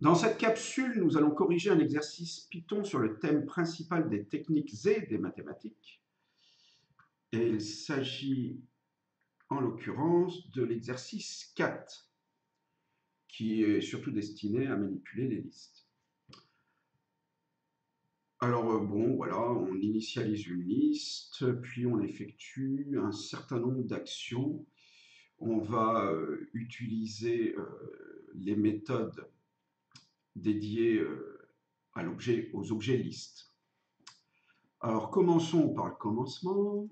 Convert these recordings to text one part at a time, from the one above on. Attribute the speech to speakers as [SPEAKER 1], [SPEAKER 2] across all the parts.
[SPEAKER 1] Dans cette capsule, nous allons corriger un exercice Python sur le thème principal des techniques et des mathématiques. Et il s'agit en l'occurrence de l'exercice 4, qui est surtout destiné à manipuler les listes. Alors bon, voilà, on initialise une liste, puis on effectue un certain nombre d'actions. On va utiliser les méthodes dédiées aux objets listes. Alors commençons par le commencement.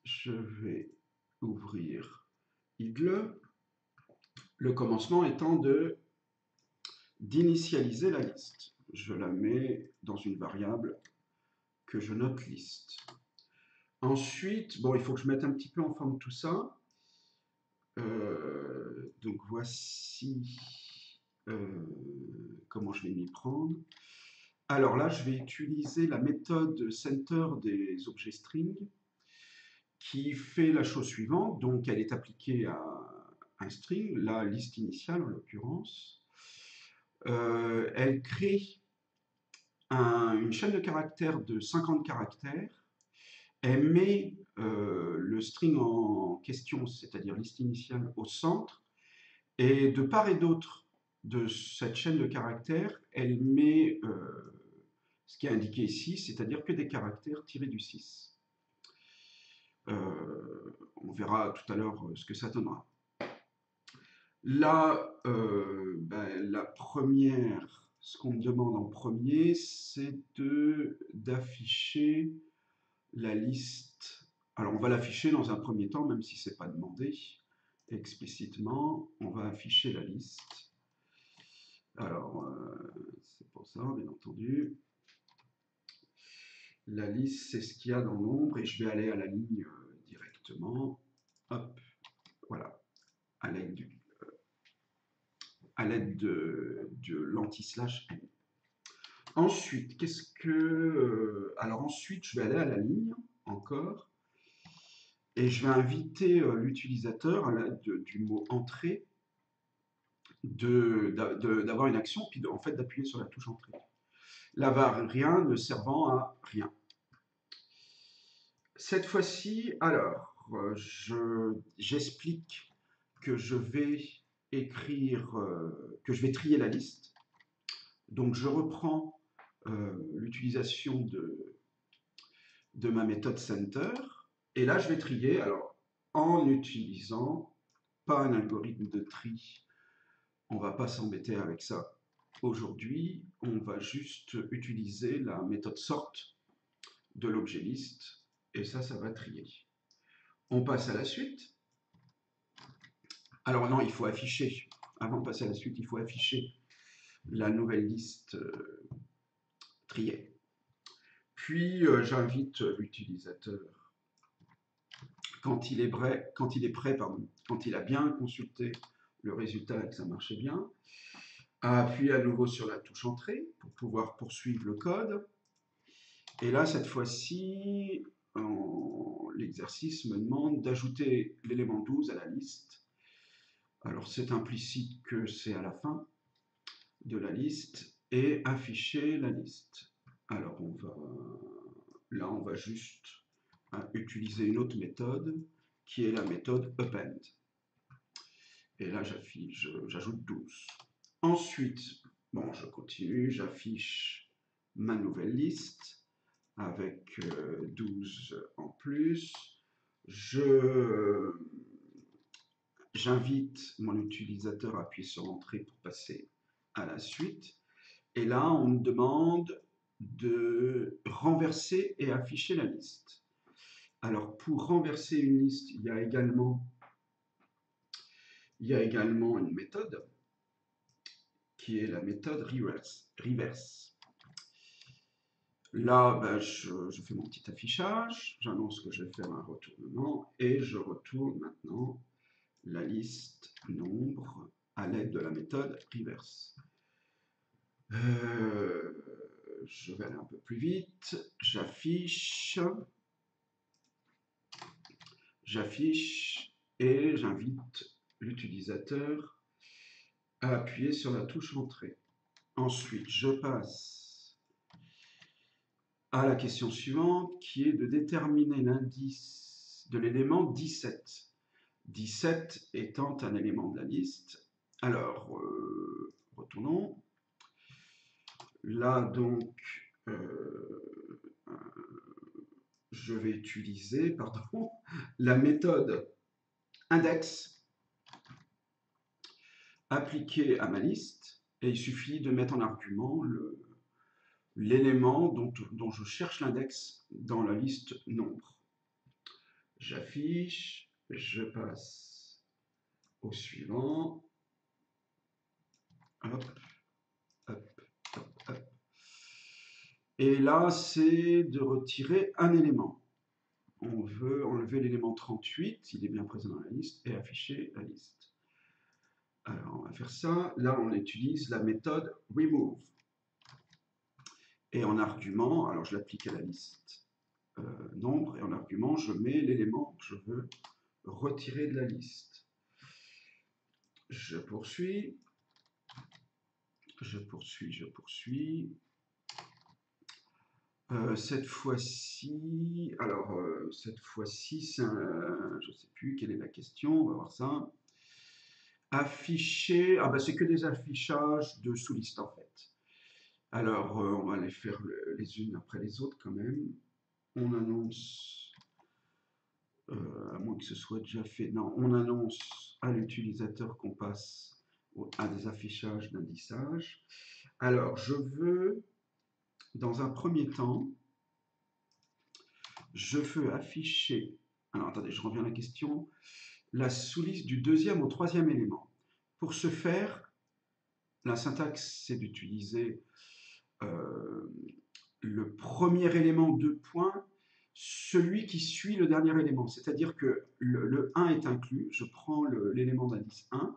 [SPEAKER 1] Je vais ouvrir Igle. Le commencement étant d'initialiser la liste. Je la mets dans une variable que je note liste. Ensuite, bon, il faut que je mette un petit peu en forme tout ça. Donc voici comment je vais m'y prendre. Alors là, je vais utiliser la méthode center des objets string qui fait la chose suivante. Donc elle est appliquée à un string, la liste initiale en l'occurrence. Elle crée une chaîne de caractères de 50 caractères. Elle met le string en question, c'est-à-dire liste initiale, au centre. Et de part et d'autre de cette chaîne de caractères, elle met ce qui est indiqué ici, c'est-à-dire que des caractères tirés du 6. On verra tout à l'heure ce que ça donnera. Là, la première, ce qu'on me demande en premier, c'est d'afficher la liste. Alors, on va l'afficher dans un premier temps, même si ce n'est pas demandé explicitement. On va afficher la liste. Alors, c'est pour ça, bien entendu. La liste, c'est ce qu'il y a dans l'ombre, et je vais aller à la ligne directement. Hop, voilà, à l'aide de l'anti-slash n. Ensuite, alors ensuite, je vais aller à la ligne, encore, et je vais inviter l'utilisateur, à l'aide du mot entrée, d'avoir une action, puis en fait d'appuyer sur la touche entrée. La var rien ne servant à rien. Cette fois-ci, alors, j'explique que je vais que je vais trier la liste. Donc je reprends l'utilisation de ma méthode center, et là je vais trier, alors en utilisant pas un algorithme de tri, on va pas s'embêter avec ça aujourd'hui, on va juste utiliser la méthode sort de l'objet liste, et ça va trier. On passe à la suite. Alors non, il faut afficher, avant de passer à la suite, il faut afficher la nouvelle liste triée. Puis j'invite l'utilisateur, quand il est prêt, quand il a bien consulté le résultat et que ça marchait bien, à appuyer à nouveau sur la touche entrée pour pouvoir poursuivre le code. Et là, cette fois-ci, l'exercice me demande d'ajouter l'élément 12 à la liste. Alors c'est implicite que c'est à la fin de la liste, et afficher la liste. Alors là on va juste utiliser une autre méthode qui est la méthode append. Et là j'ajoute 12. Ensuite, bon, je continue, j'affiche ma nouvelle liste avec 12 en plus. J'invite mon utilisateur à appuyer sur Entrée pour passer à la suite. Et là, on me demande de renverser et afficher la liste. Alors, pour renverser une liste, il y a également une méthode qui est la méthode reverse. Là, je fais mon petit affichage, j'annonce que je vais faire un retournement, et je retourne maintenant la liste nombre à l'aide de la méthode reverse. Je vais aller un peu plus vite, j'affiche, et j'invite l'utilisateur à appuyer sur la touche entrée. Ensuite, je passe à la question suivante, qui est de déterminer l'indice de l'élément 17. 17 étant un élément de la liste. Alors, retournons. Là, donc, je vais utiliser, pardon, la méthode index appliquée à ma liste, et il suffit de mettre en argument l'élément dont je cherche l'index dans la liste nombre. J'affiche, je passe au suivant. Hop, hop, hop, hop. Et là, c'est de retirer un élément. On veut enlever l'élément 38, il est bien présent dans la liste, et afficher la liste. Alors, on va faire ça. Là, on utilise la méthode remove. Et en argument, alors je l'applique à la liste nombre, et en argument, je mets l'élément que je veux retirer de la liste. Je poursuis. Je poursuis, je poursuis. Cette fois-ci, alors cette fois-ci, je ne sais plus quelle est la question, on va voir ça. Afficher, ah bah c'est que des affichages de sous-liste en fait. Alors on va les faire les unes après les autres quand même. On annonce, à moins que ce soit déjà fait, non, on annonce à l'utilisateur qu'on passe à des affichages d'indissage. Alors je veux, dans un premier temps, je veux afficher, alors attendez, je reviens à la question, la sous-liste du deuxième au troisième élément. Pour ce faire, la syntaxe, c'est d'utiliser le premier élément de points, celui qui suit le dernier élément. C'est-à-dire que le 1 est inclus, je prends l'élément d'indice 1,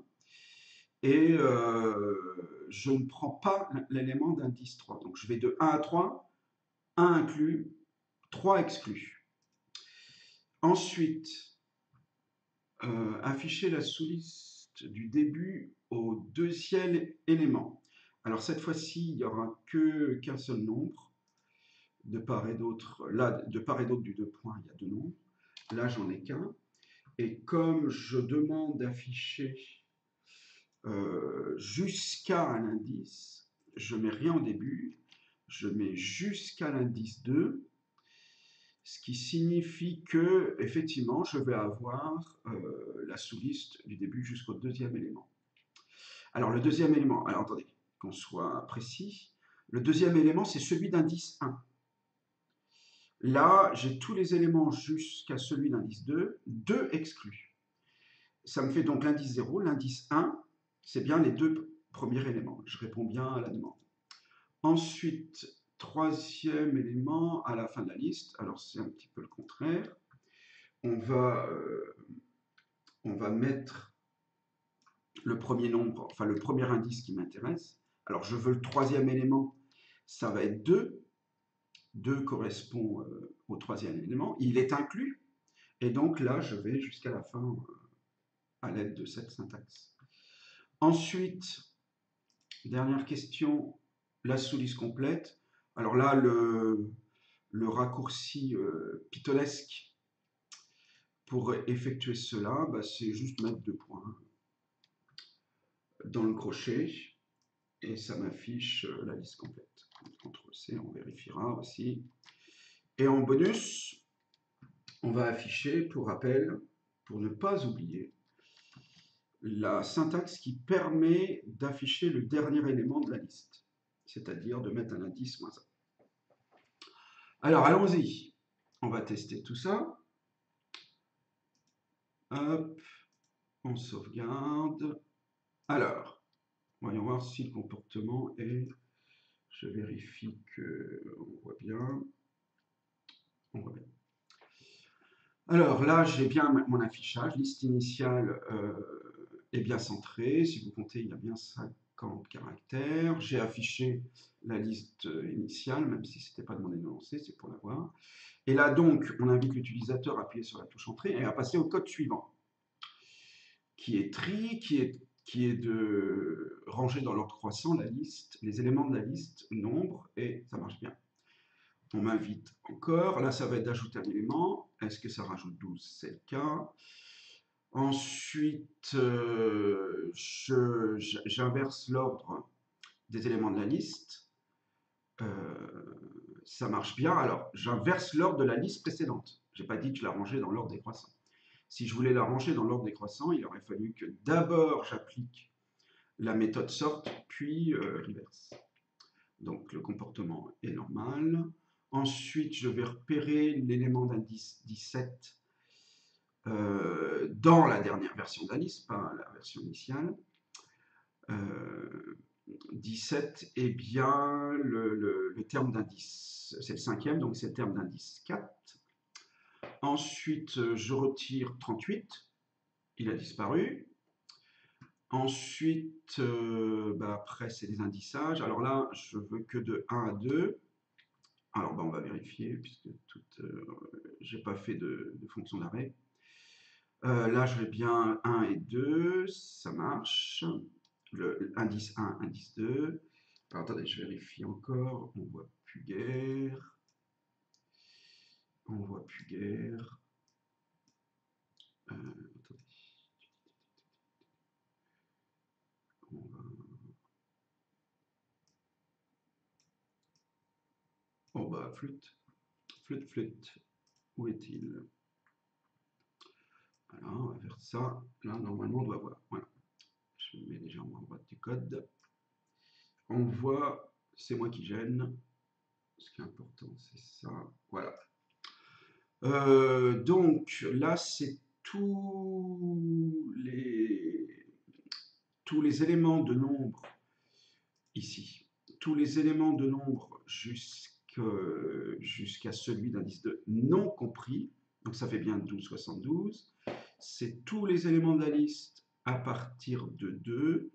[SPEAKER 1] et je ne prends pas l'élément d'indice 3. Donc je vais de 1 à 3, 1 inclus, 3 exclus. Ensuite, afficher la sous-liste du début au deuxième élément. Alors cette fois-ci, il n'y aura qu'un seul nombre. De part et d'autre, là, de part et d'autre du 2 points, il y a 2 nombres. Là, j'en ai qu'un. Et comme je demande d'afficher jusqu'à un indice, je ne mets rien au début, je mets jusqu'à l'indice 2, ce qui signifie que, effectivement, je vais avoir la sous-liste du début jusqu'au deuxième élément. Alors, le deuxième élément, alors attendez, qu'on soit précis, le deuxième élément, c'est celui d'indice 1. Là, j'ai tous les éléments jusqu'à celui d'indice 2, 2 exclus. Ça me fait donc l'indice 0, l'indice 1, c'est bien les 2 premiers éléments. Je réponds bien à la demande. Ensuite, troisième élément à la fin de la liste, alors c'est un petit peu le contraire. On va mettre le premier nombre, enfin le premier indice qui m'intéresse. Alors je veux le troisième élément, ça va être 2. 2 correspond au troisième élément. Il est inclus, et donc là je vais jusqu'à la fin à l'aide de cette syntaxe. Ensuite, dernière question, la sous-liste complète. Alors là, le raccourci pittoresque pour effectuer cela, bah, c'est juste mettre 2 points dans le crochet et ça m'affiche la liste complète. CTRL-C, on vérifiera aussi. Et en bonus, on va afficher, pour rappel, pour ne pas oublier, la syntaxe qui permet d'afficher le dernier élément de la liste, c'est-à-dire de mettre un indice -1. Alors, allons-y. On va tester tout ça. Hop, on sauvegarde. Alors, voyons voir si le comportement est... Je vérifie qu'on voit bien. On voit bien. Alors là, j'ai bien mon affichage. Liste initiale est bien centrée. Si vous comptez, il y a bien 50 caractères. J'ai affiché la liste initiale, même si ce n'était pas demandé de lancer, c'est pour l'avoir. Et là, donc, on invite l'utilisateur à appuyer sur la touche Entrée et à passer au code suivant, qui est tri, qui qui est de ranger dans l'ordre croissant la liste, les éléments de la liste, nombre, et ça marche bien. On m'invite encore. Là, ça va être d'ajouter un élément. Est-ce que ça rajoute 12? C'est le cas. Ensuite, j'inverse l'ordre des éléments de la liste. Ça marche bien. Alors, j'inverse l'ordre de la liste précédente. Je n'ai pas dit que je la rangeais dans l'ordre décroissant. Si je voulais la ranger dans l'ordre décroissant, il aurait fallu que d'abord j'applique la méthode sort, puis reverse. Donc le comportement est normal. Ensuite, je vais repérer l'élément d'indice 17 dans la dernière version d'Alice, pas la version initiale. 17 est bien le terme d'indice, c'est le cinquième, donc c'est le terme d'indice 4. Ensuite, je retire 38, il a disparu. Ensuite, après, c'est les indiçages. Alors là, je veux que de 1 à 2. Alors, on va vérifier, puisque je n'ai pas fait de fonction d'arrêt. Là, je vais bien 1 et 2, ça marche. Le indice 1, indice 2. Alors, attendez, je vérifie encore. On voit plus guère. On voit plus guère. Attendez. On va... Oh bah, flûte. Flûte, flûte. Où est-il? Voilà, on va faire ça. Là, normalement, on doit voir. Voilà. Je mets légèrement à droite du code. On voit, c'est moi qui gêne. Ce qui est important, c'est ça. Voilà. Donc, là, c'est tous les éléments de nombre ici. Tous les éléments de nombre jusqu'à celui d'indice 2 non compris. Donc, ça fait bien 12, 72. C'est tous les éléments de la liste à partir de 2,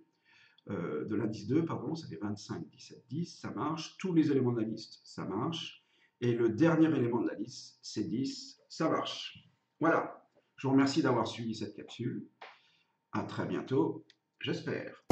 [SPEAKER 1] de l'indice 2, pardon, ça fait 25, 17, 10, ça marche. Tous les éléments de la liste, ça marche. Et le dernier élément de la liste, c'est 10, ça marche. Voilà. Je vous remercie d'avoir suivi cette capsule. À très bientôt, j'espère.